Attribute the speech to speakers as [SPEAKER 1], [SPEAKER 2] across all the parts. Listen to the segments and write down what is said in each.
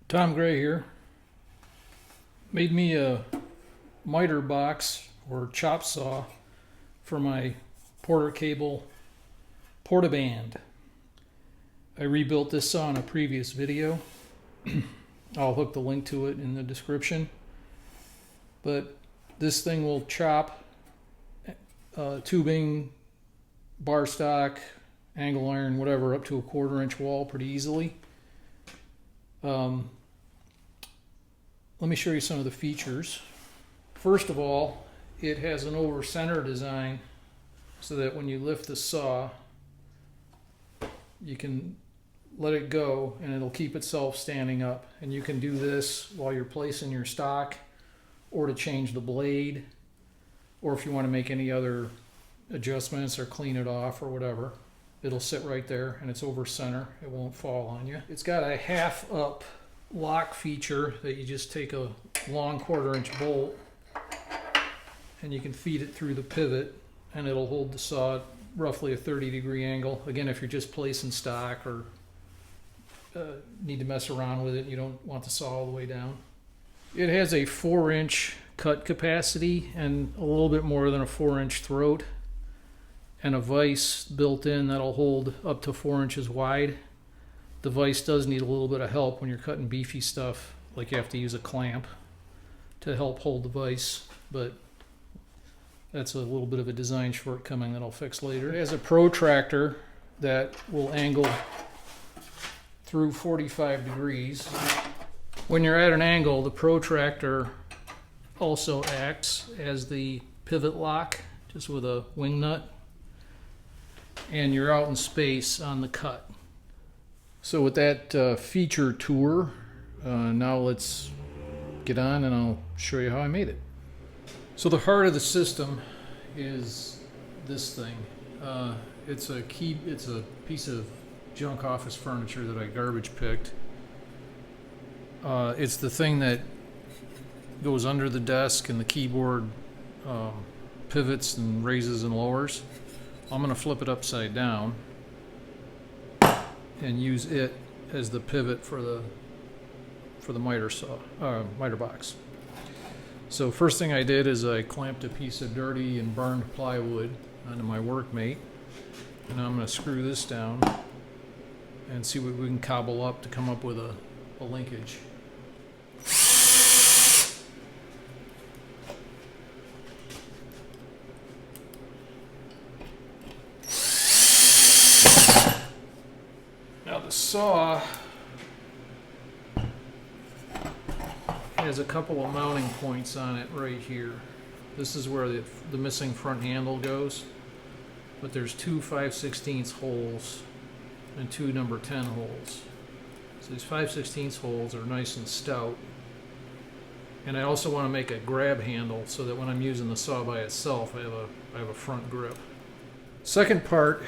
[SPEAKER 1] Tom Gray here. Made me a miter box or chop saw for my Porter Cable Porta-Band. I rebuilt this saw in a previous video. I'll hook the link to it in the description. But this thing will chop tubing, bar stock, angle iron, whatever, up to a 1/4 inch wall pretty easily. Let me show you some of the features. First of all, it has an over center design so that when you lift the saw, you can let it go and it'll keep itself standing up. And you can do this while you're placing your stock, or to change the blade, or if you want to make any other adjustments or clean it off or whatever. It'll sit right there and it's over center. It won't fall on you. It's got a half up lock feature that you just take a long 1/4 inch bolt and you can feed it through the pivot and it'll hold the saw at roughly a 30-degree angle. Again, if you're just placing stock or need to mess around with it, you don't want the saw all the way down. It has a 4-inch cut capacity and a little bit more than a 4-inch throat, and a vise built in that'll hold up to 4 inches wide. The vise does need a little bit of help when you're cutting beefy stuff, like you have to use a clamp to help hold the vise, but that's a little bit of a design shortcoming that I'll fix later. It has a protractor that will angle through 45 degrees. When you're at an angle, the protractor also acts as the pivot lock, just with a wing nut, and you're out in space on the cut. So with that feature tour, now let's get on and I'll show you how I made it. So the heart of the system is this thing. It's a piece of junk office furniture that I garbage picked. It's the thing that goes under the desk and the keyboard pivots and raises and lowers. I'm going to flip it upside down and use it as the pivot for the miter saw, miter box. So first thing I did is I clamped a piece of dirty and burned plywood onto my workmate, and now I'm going to screw this down and see what we can cobble up to come up with a linkage. Now the saw has a couple of mounting points on it right here. This is where the missing front handle goes, but there's 2 5/16 holes and 2 number 10 holes. So these 5/16 holes are nice and stout. And I also want to make a grab handle so that when I'm using the saw by itself, I have a front grip. Second part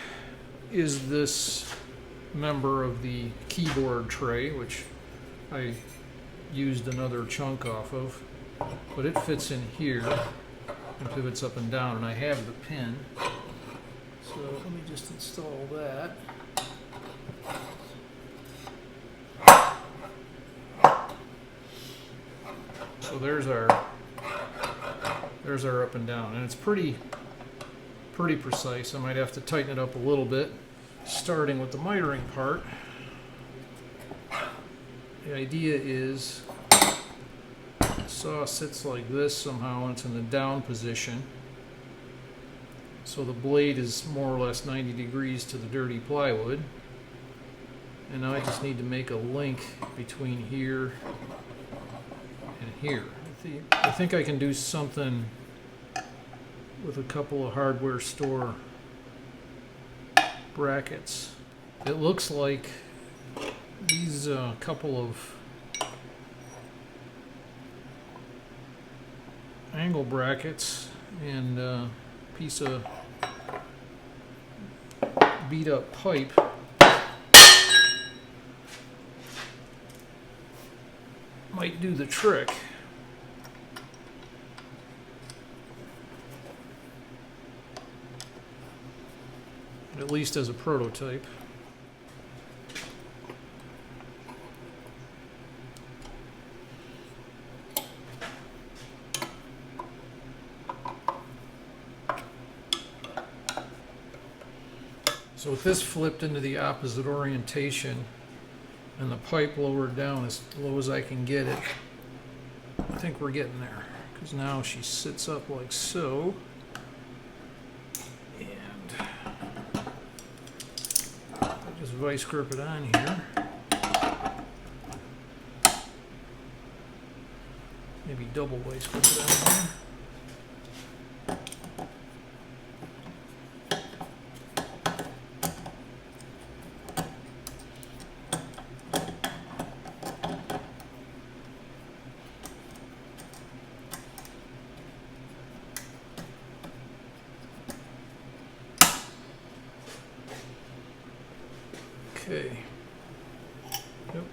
[SPEAKER 1] is this member of the keyboard tray, which I used another chunk off of, but it fits in here and pivots up and down, and I have the pin. So let me just install that. So there's our up and down, and it's pretty precise. I might have to tighten it up a little bit, starting with the mitering part. The idea is the saw sits like this somehow, and it's in the down position, so the blade is more or less 90 degrees to the dirty plywood. And now I just need to make a link between here and here. I think I can do something with a couple of hardware store brackets. It looks like these couple of angle brackets and a piece of beat up pipe might do the trick. At least as a prototype. So with this flipped into the opposite orientation and the pipe lowered down as low as I can get it, I think we're getting there. Because now she sits up like so. And I'll just vice grip it on here. Maybe double vice grip it on here. Okay. Yep.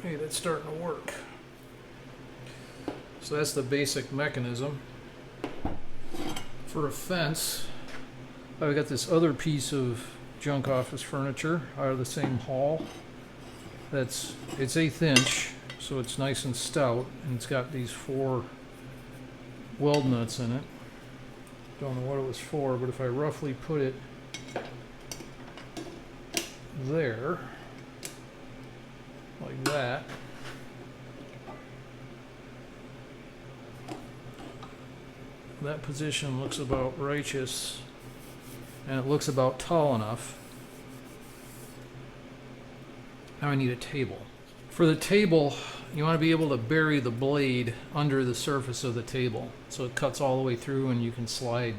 [SPEAKER 1] Hey, that's starting to work. So that's the basic mechanism. For a fence, I've got this other piece of junk office furniture out of the same haul. It's 1/8 inch, so it's nice and stout, and it's got these 4 weld nuts in it. Don't know what it was for, but if I roughly put it there, like that, that position looks about righteous, and it looks about tall enough. Now I need a table. For the table, you want to be able to bury the blade under the surface of the table so it cuts all the way through and you can slide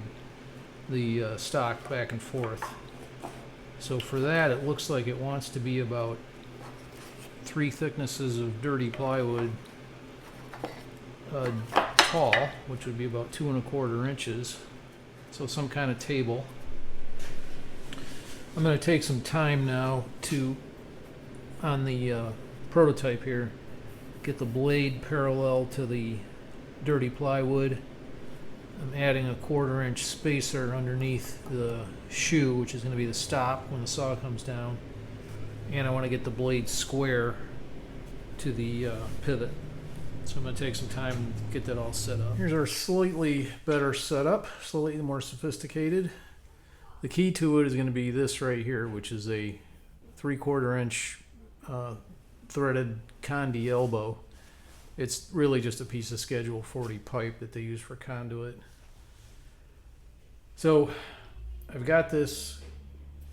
[SPEAKER 1] the stock back and forth. So for that, it looks like it wants to be about 3 thicknesses of dirty plywood tall, which would be about 2 1/4 inches. So some kind of table. I'm going to take some time now to, on the prototype here, get the blade parallel to the dirty plywood. I'm adding a 1/4 inch spacer underneath the shoe, which is going to be the stop when the saw comes down. And I want to get the blade square to the pivot. So I'm going to take some time and get that all set up. Here's our slightly better setup, slightly more sophisticated. The key to it is going to be this right here, which is a 3/4 inch threaded condi elbow. It's really just a piece of Schedule 40 pipe that they use for conduit. So I've got this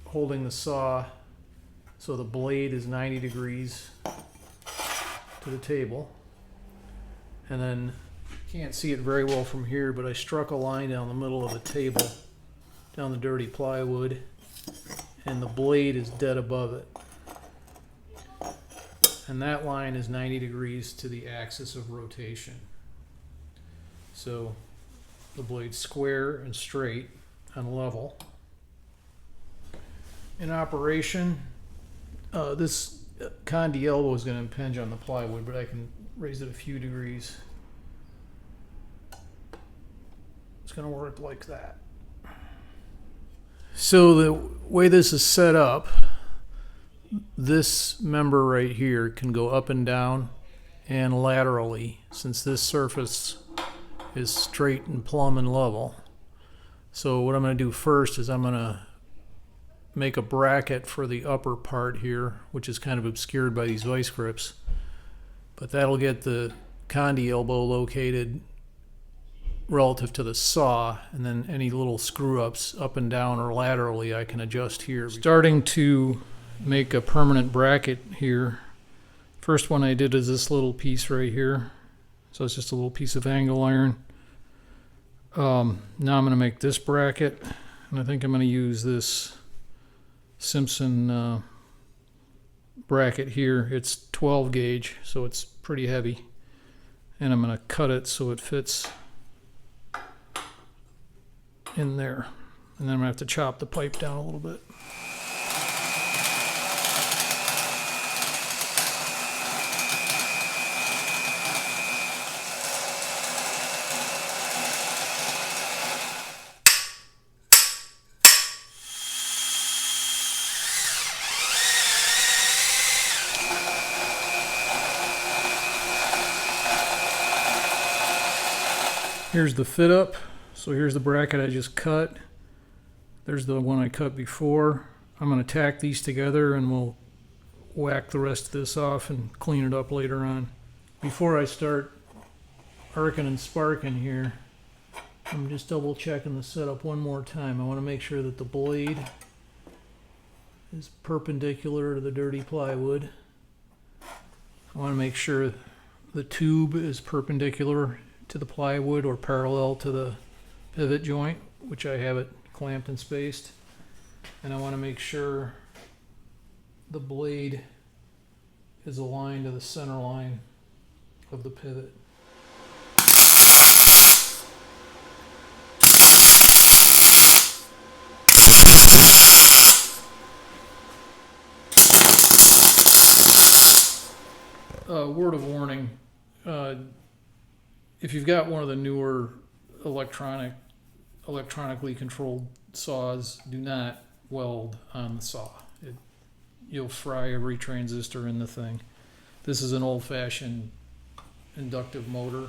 [SPEAKER 1] holding the saw so the blade is 90 degrees to the table. And then, you can't see it very well from here, but I struck a line down the middle of the table, down the dirty plywood, and the blade is dead above it. And that line is 90 degrees to the axis of rotation. So the blade's square and straight and level. In operation, this condi elbow is going to impinge on the plywood, but I can raise it a few degrees. It's going to work like that. So the way this is set up, this member right here can go up and down and laterally, since this surface is straight and plumb and level. So what I'm going to do first is I'm going to make a bracket for the upper part here, which is kind of obscured by these vice grips. But that'll get the condi elbow located relative to the saw, and then any little screw ups up and down or laterally I can adjust here. Starting to make a permanent bracket here. First one I did is this little piece right here. So it's just a little piece of angle iron. Now I'm going to make this bracket, and I think I'm going to use this Simpson bracket here. It's 12 gauge, so it's pretty heavy. And I'm going to cut it so it fits in there. And then I'm going to have to chop the pipe down a little bit. Here's the fit up. So here's the bracket I just cut. There's the one I cut before. I'm going to tack these together and we'll whack the rest of this off and clean it up later on. Before I start arcing and sparking here, I'm just double checking the setup one more time. I want to make sure that the blade is perpendicular to the dirty plywood. I want to make sure the tube is perpendicular to the plywood or parallel to the pivot joint, which I have it clamped and spaced. And I want to make sure the blade is aligned to the center line of the pivot. Word of warning, if you've got one of the newer electronically controlled saws, do not weld on the saw. You'll fry every transistor in the thing. This is an old-fashioned inductive motor.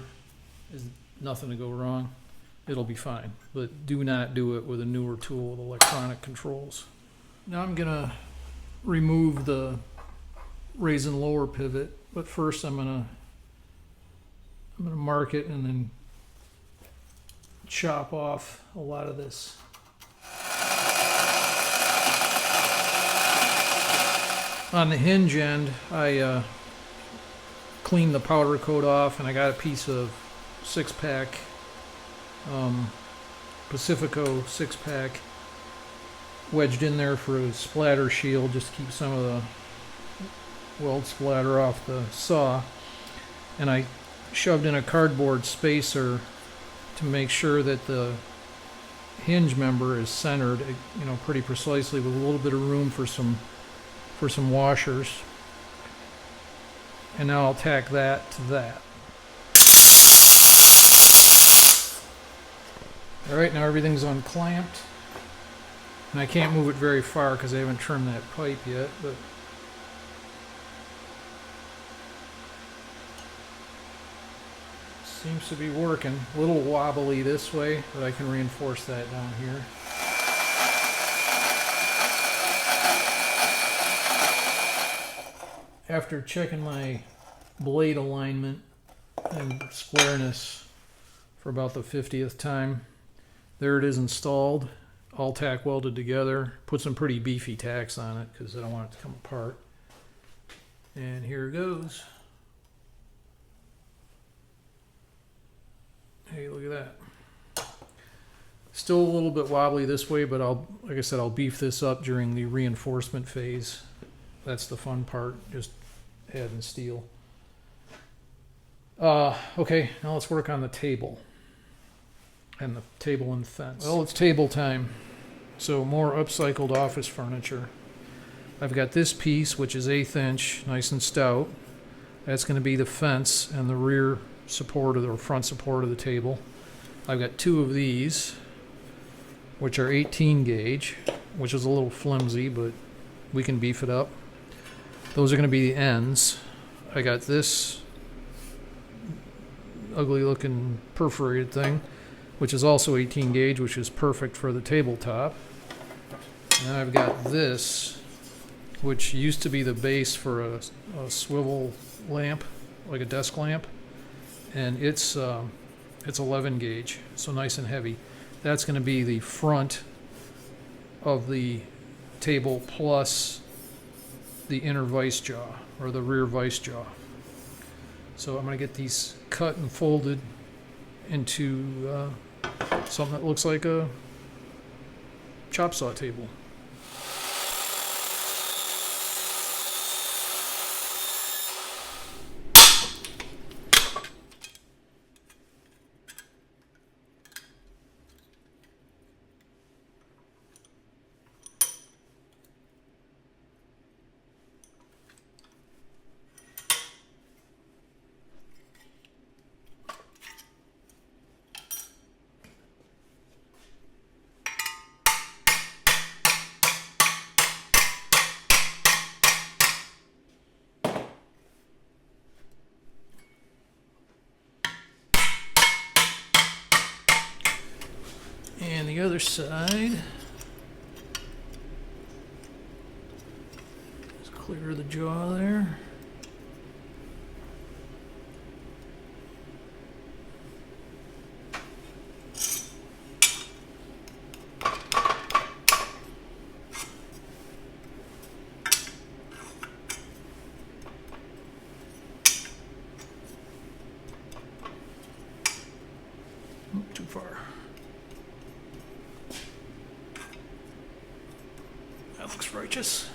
[SPEAKER 1] There's nothing to go wrong. It'll be fine, but do not do it with a newer tool with electronic controls. Now I'm gonna remove the raise and lower pivot, but first I'm gonna mark it and then chop off a lot of this. On the hinge end, I cleaned the powder coat off, and I got a piece of 6-pack Pacifico 6-pack wedged in there for a splatter shield, just to keep some of the weld splatter off the saw. And I shoved in a cardboard spacer to make sure that the hinge member is centered, you know, pretty precisely, with a little bit of room for some washers. And now I'll tack that to that. Alright, now everything's unclamped. And I can't move it very far because I haven't trimmed that pipe yet, but seems to be working. A little wobbly this way, but I can reinforce that down here. After checking my blade alignment and squareness for about the 50th time, there it is installed, all tack welded together. Put some pretty beefy tacks on it because I don't want it to come apart. And here it goes. Hey, look at that. Still a little bit wobbly this way, but like I said, I'll beef this up during the reinforcement phase. That's the fun part, just adding steel. Okay, now let's work on the table. And the table and fence. Well, it's table time. So more upcycled office furniture. I've got this piece, which is 1/8 inch, nice and stout. That's going to be the fence and the rear support or front support of the table. I've got 2 of these, which are 18 gauge, which is a little flimsy, but we can beef it up. Those are going to be the ends. I got this ugly looking perforated thing, which is also 18 gauge, which is perfect for the tabletop. And I've got this, which used to be the base for a swivel lamp, like a desk lamp, and it's 11 gauge, so nice and heavy. That's going to be the front of the table plus the inner vise jaw, or the rear vise jaw. So I'm going to get these cut and folded into something that looks like a chop saw table. the other side. Just clear the jaw there. Too far. That looks righteous.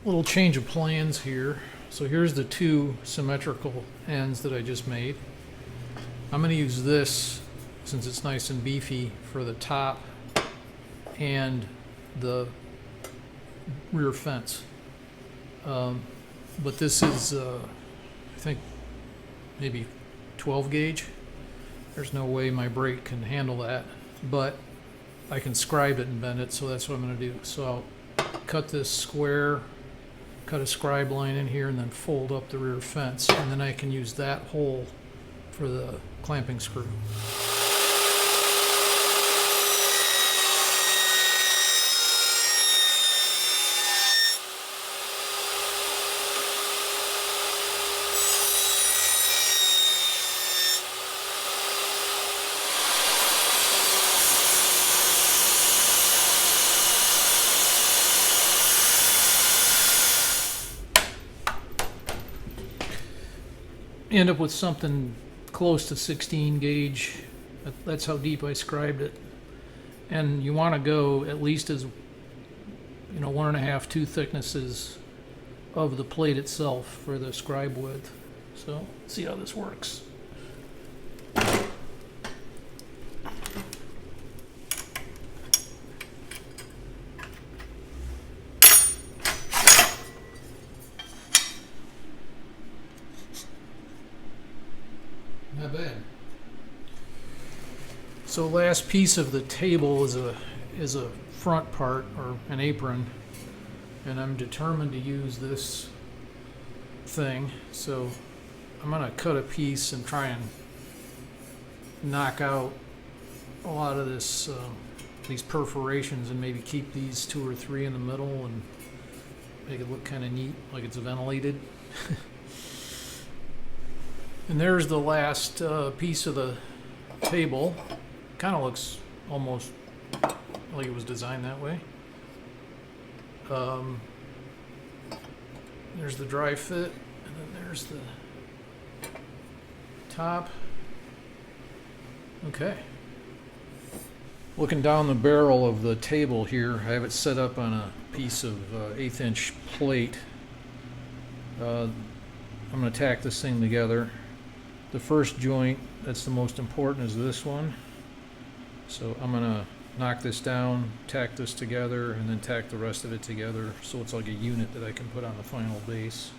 [SPEAKER 1] Little change of plans here. So here's the two symmetrical ends that I just made. I'm going to use this, since it's nice and beefy, for the top and the rear fence. But this is I think maybe 12 gauge. There's no way my brake can handle that, but I can scribe it and bend it, so that's what I'm going to do. So I'll cut this square, cut a scribe line in here, and then fold up the rear fence, and then I can use that hole for the clamping screw. End up with something close to 16 gauge. That's how deep I scribed it. And you want to go at least as, 1.5, 2 thicknesses of the plate itself for the scribe width. So let's see how this works. Not bad. So last piece of the table is a front part, or an apron, and I'm determined to use this thing. So I'm gonna cut a piece and try and knock out a lot of this these perforations, and maybe keep these 2 or 3 in the middle and make it look kind of neat, like it's ventilated. And there's the last piece of the table. Kind of looks almost like it was designed that way. There's the dry fit, and then there's the top. Okay. Looking down the barrel of the table here, I have it set up on a piece of 1/8 inch plate. I'm going to tack this thing together. The first joint, that's the most important, is this one. So I'm going to knock this down, tack this together, and then tack the rest of it together, so it's like a unit that I can put on the final base.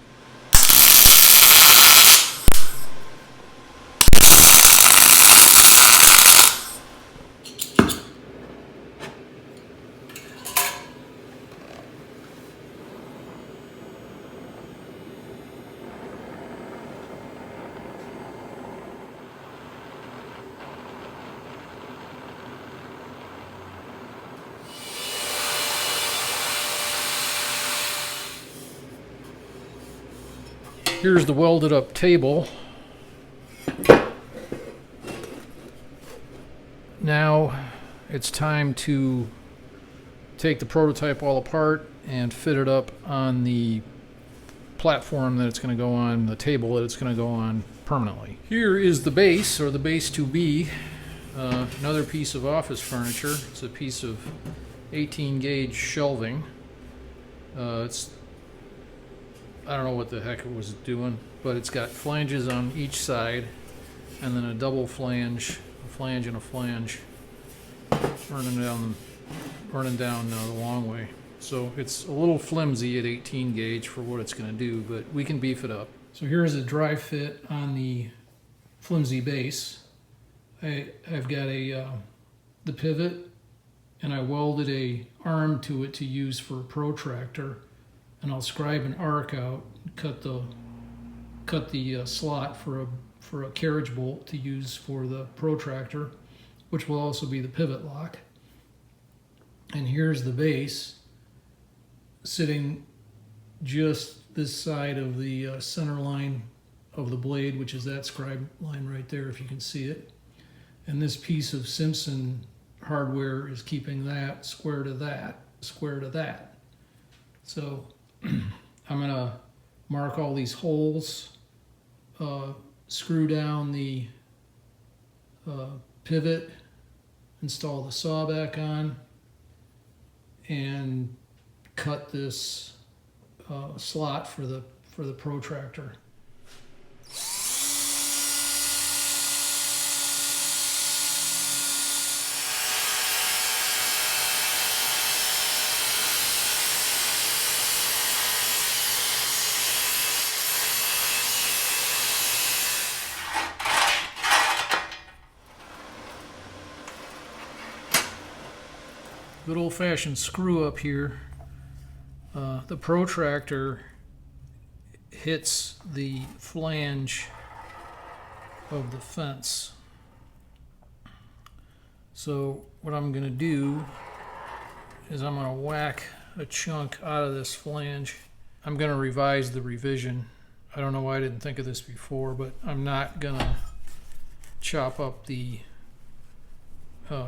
[SPEAKER 1] Here's the welded up table. Now it's time to take the prototype all apart and fit it up on the platform that it's going to go on, the table that it's going to go on permanently. Here is the base, or the base to be. Another piece of office furniture. It's a piece of 18 gauge shelving. I don't know what the heck it was doing, but it's got flanges on each side, and then a double flange, a flange and a flange, running down the long way. So it's a little flimsy at 18 gauge for what it's going to do, but we can beef it up. So here's a dry fit on the flimsy base. I've got the pivot, and I welded a arm to it to use for a protractor. and I'll scribe an arc out, cut the slot for a carriage bolt to use for the protractor, which will also be the pivot lock. And here's the base sitting just this side of the center line of the blade, which is that scribe line right there, if you can see it. And this piece of Simpson hardware is keeping that square to that, square to that. So I'm gonna mark all these holes, screw down the pivot, install the saw back on, and cut this slot for the protractor. Good old-fashioned screw up here. The protractor hits the flange of the fence. So what I'm going to do is I'm going to whack a chunk out of this flange. I'm going to revise the revision. I don't know why I didn't think of this before, but I'm not going to chop up the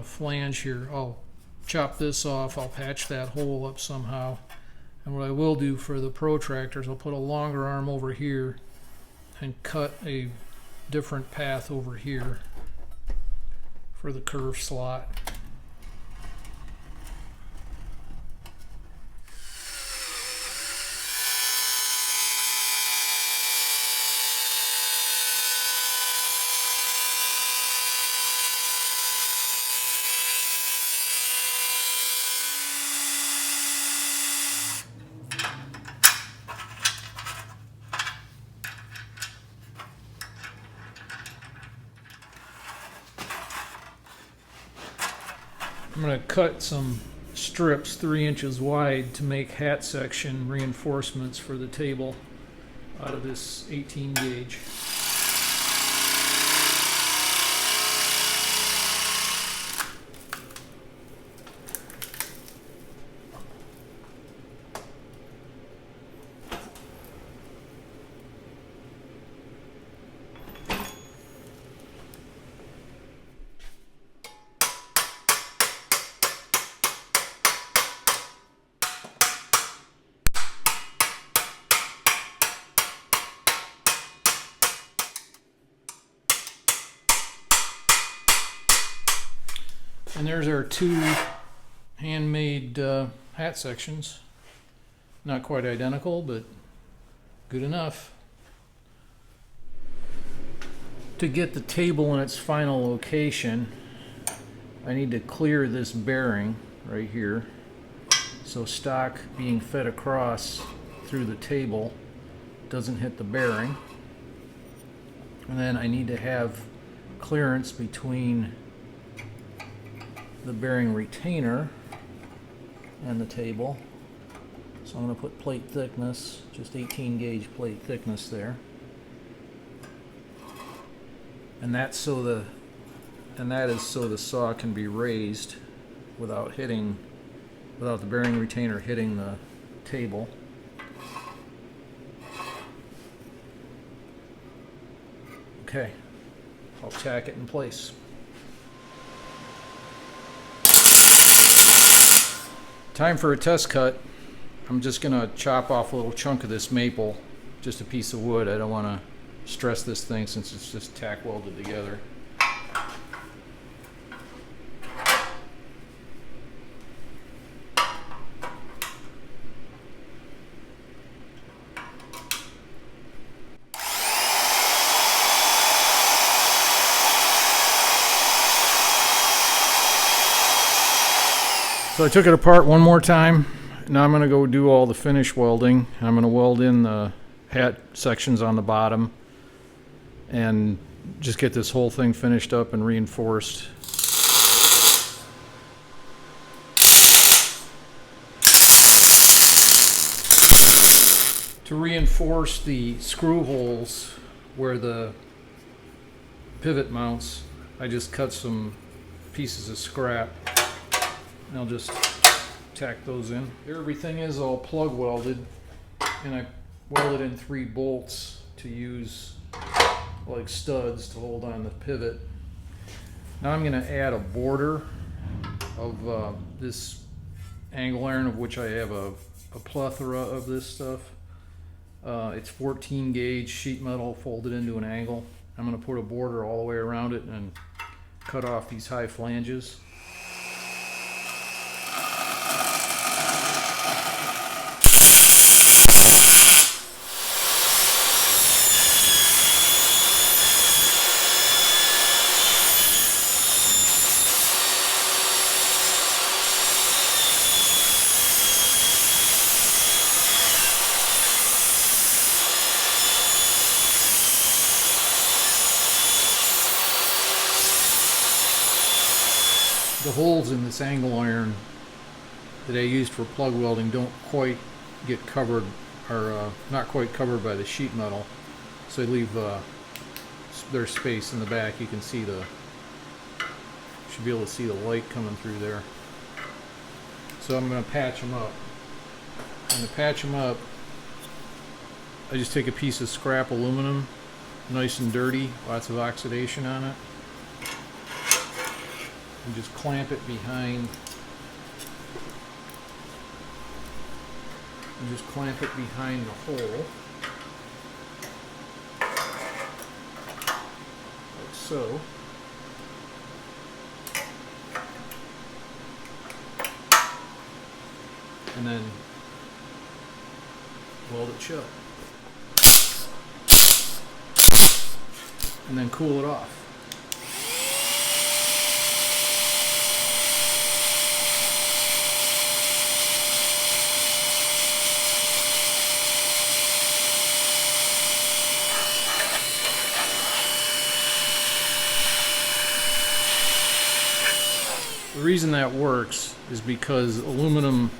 [SPEAKER 1] flange here. I'll chop this off, I'll patch that hole up somehow, and what I will do for the protractors, I'll put a longer arm over here and cut a different path over here for the curve slot. I'm going to cut some strips 3 inches wide to make hat section reinforcements for the table out of this 18 gauge. And there's our 2 handmade hat sections. Not quite identical, but good enough. To get the table in its final location, I need to clear this bearing right here, so stock being fed across through the table doesn't hit the bearing. And then I need to have clearance between the bearing retainer and the table. So I'm going to put plate thickness, just 18 gauge plate thickness there. And that is so the saw can be raised without the bearing retainer hitting the table. Okay, I'll tack it in place. Time for a test cut. I'm just going to chop off a little chunk of this maple, just a piece of wood. I don't want to stress this thing since it's just tack welded together. So I took it apart one more time. Now I'm going to go do all the finish welding. I'm going to weld in the hat sections on the bottom and just get this whole thing finished up and reinforced. To reinforce the screw holes where the pivot mounts, I just cut some pieces of scrap and I'll just tack those in. Here everything is all plug welded, and I welded in 3 bolts to use like studs to hold on the pivot. Now I'm going to add a border of this angle iron, of which I have a plethora of this stuff. It's 14 gauge sheet metal folded into an angle. I'm going to put a border all the way around it and cut off these high flanges. The holes in this angle iron that I used for plug welding don't quite get covered, or not quite covered by the sheet metal, so I leave there's space in the back. You can see should be able to see the light coming through there. So I'm going to patch them up. I'm going to patch them up. I just take a piece of scrap aluminum, nice and dirty, lots of oxidation on it, and just clamp it behind. And just clamp it behind the hole, like so. And then weld it shut. And then cool it off. The reason that works is because aluminum,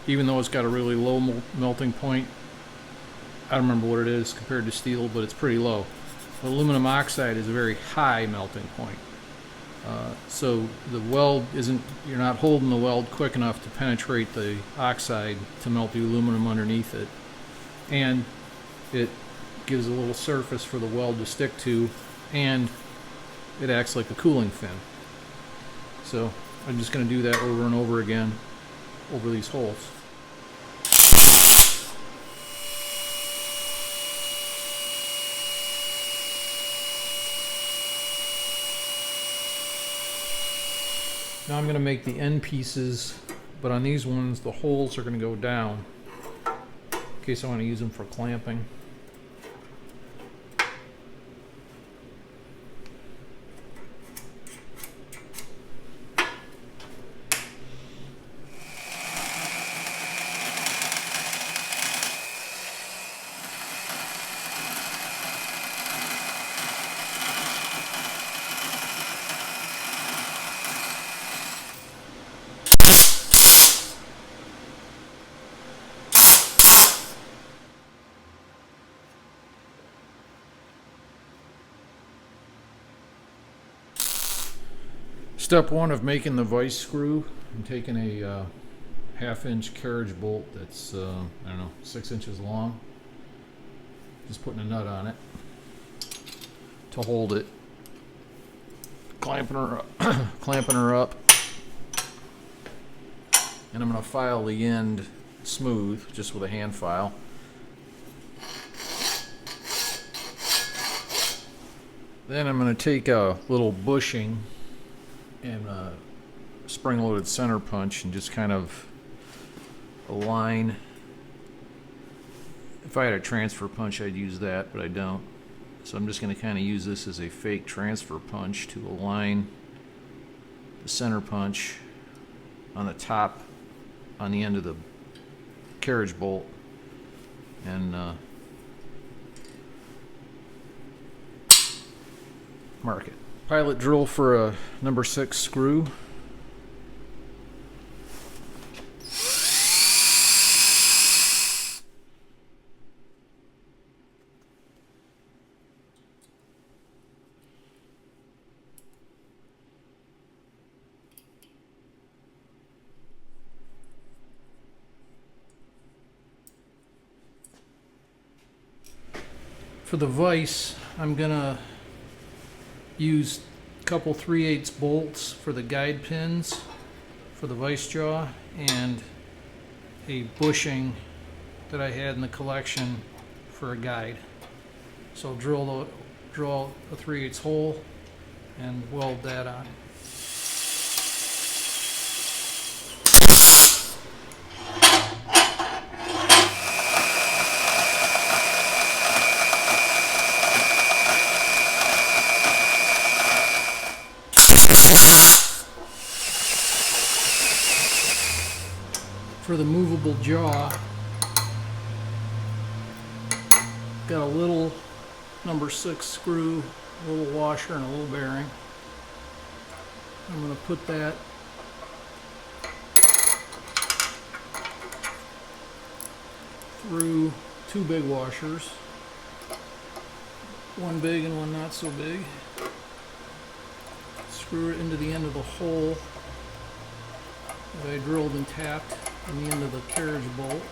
[SPEAKER 1] even though it's got a really low melting point, I don't remember what it is compared to steel, but it's pretty low. But aluminum oxide is a very high melting point. So the weld isn't, you're not holding the weld quick enough to penetrate the oxide to melt the aluminum underneath it. And it gives a little surface for the weld to stick to, and it acts like a cooling fin. So I'm just going to do that over and over again over these holes. Now I'm going to make the end pieces, but on these ones the holes are going to go down in case I want to use them for clamping. Step one of making the vise screw, I'm taking a 1/2-inch carriage bolt that's, I don't know, 6 inches long. Just putting a nut on it to hold it. Clamping her up. And I'm going to file the end smooth, just with a hand file. Then I'm going to take a little bushing and a spring-loaded center punch and just kind of align. If I had a transfer punch, I'd use that, but I don't. So I'm just going to kind of use this as a fake transfer punch to align the center punch on the top, on the end of the carriage bolt, and mark it. Pilot drill for a number 6 screw. For the vise, I'm gonna use a couple 3/8 bolts for the guide pins for the vise jaw, and a bushing that I had in the collection for a guide. So I'll drill a 3/8 hole and weld that on. For the movable jaw, got a little number 6 screw, a little washer, and a little bearing. I'm going to put that through 2 big washers, one big and one not so big. Screw it into the end of the hole that I drilled and tapped in the end of the carriage bolt.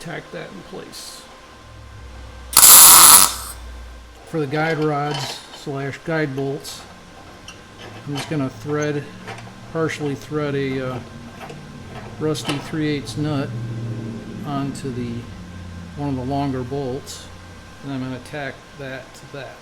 [SPEAKER 1] Tack that in place. For the guide rods / guide bolts, I'm just going to partially thread a rusty 3/8 nut onto one of the longer bolts, and I'm going to tack that to that.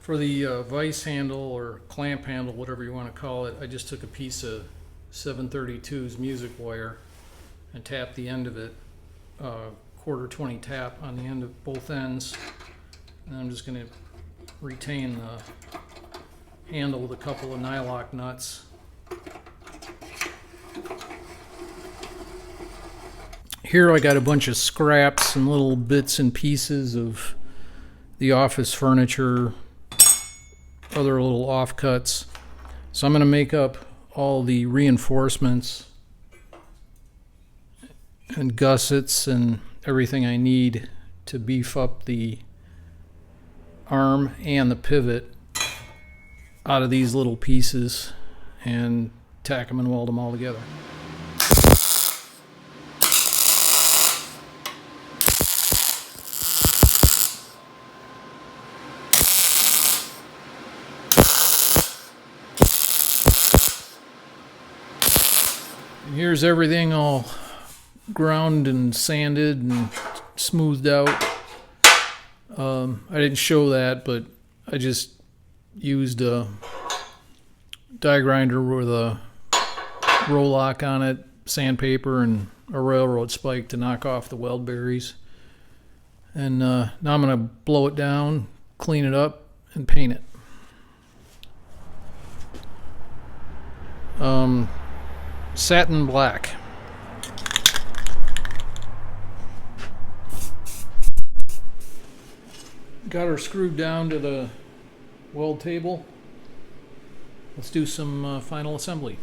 [SPEAKER 1] For the vise handle or clamp handle, whatever you want to call it, I just took a piece of 732's music wire and tapped the end of it, 1/4 tap on the end of both ends. And I'm just going to retain the handle with a couple of nylock nuts. Here I got a bunch of scraps and little bits and pieces of the office furniture, other little offcuts. So I'm going to make up all the reinforcements and gussets and everything I need to beef up the arm and the pivot out of these little pieces and tack them and weld them all together. Here's everything all ground and sanded and smoothed out. I didn't show that, but I just used a die grinder with a roll lock on it, sandpaper, and a railroad spike to knock off the weld berries. And now I'm going to blow it down, clean it up, and paint it. Satin black. Got her screwed down to the weld table. Let's do some final assembly.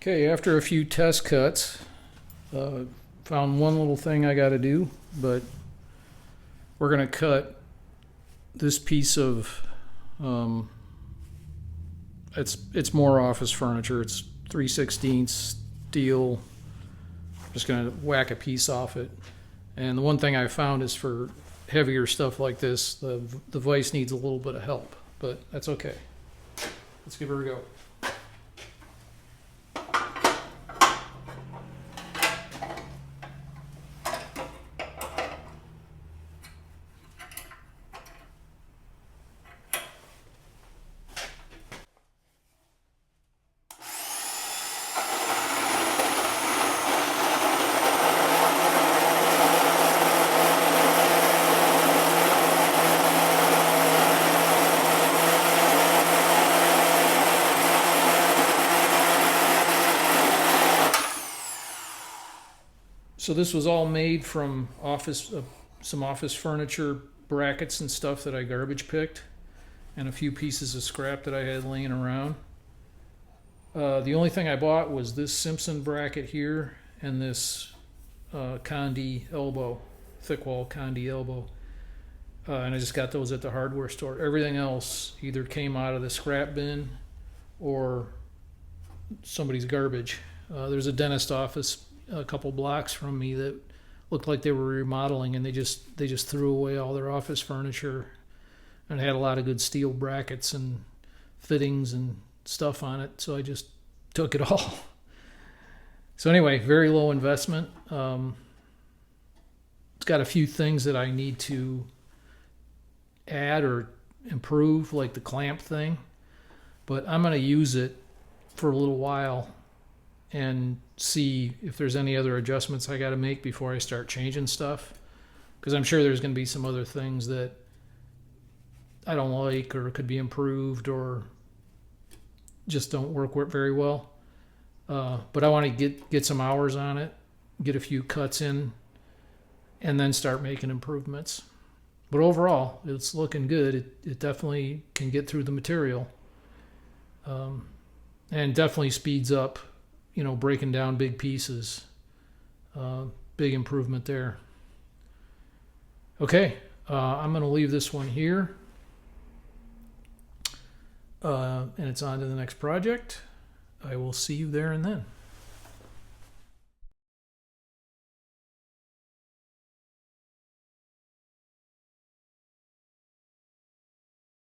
[SPEAKER 1] Okay, after a few test cuts, found one little thing I got to do, but we're going to cut this piece of, it's more office furniture. It's 3/16 steel. Just going to whack a piece off it. And the one thing I found is for heavier stuff like this, the vise needs a little bit of help, but that's okay. Let's give her a go. So this was all made from some office furniture brackets and stuff that I garbage picked, and a few pieces of scrap that I had laying around. The only thing I bought was this Simpson bracket here and this Condi elbow, thick wall Condi elbow. And I just got those at the hardware store. Everything else either came out of the scrap bin or somebody's garbage. There's a dentist office a couple blocks from me that looked like they were remodeling, and they just threw away all their office furniture, and it had a lot of good steel brackets and fittings and stuff on it, so I just took it all. So anyway, very low investment. It's got a few things that I need to add or improve, like the clamp thing, but I'm going to use it for a little while and see if there's any other adjustments I got to make before I start changing stuff, because I'm sure there's going to be some other things that I don't like or could be improved or just don't work very well. But I want to get some hours on it, get a few cuts in, and then start making improvements. But overall, it's looking good. It definitely can get through the material, and definitely speeds up, breaking down big pieces. Big improvement there. Okay, I'm going to leave this one here, and it's on to the next project. I will see you there and then.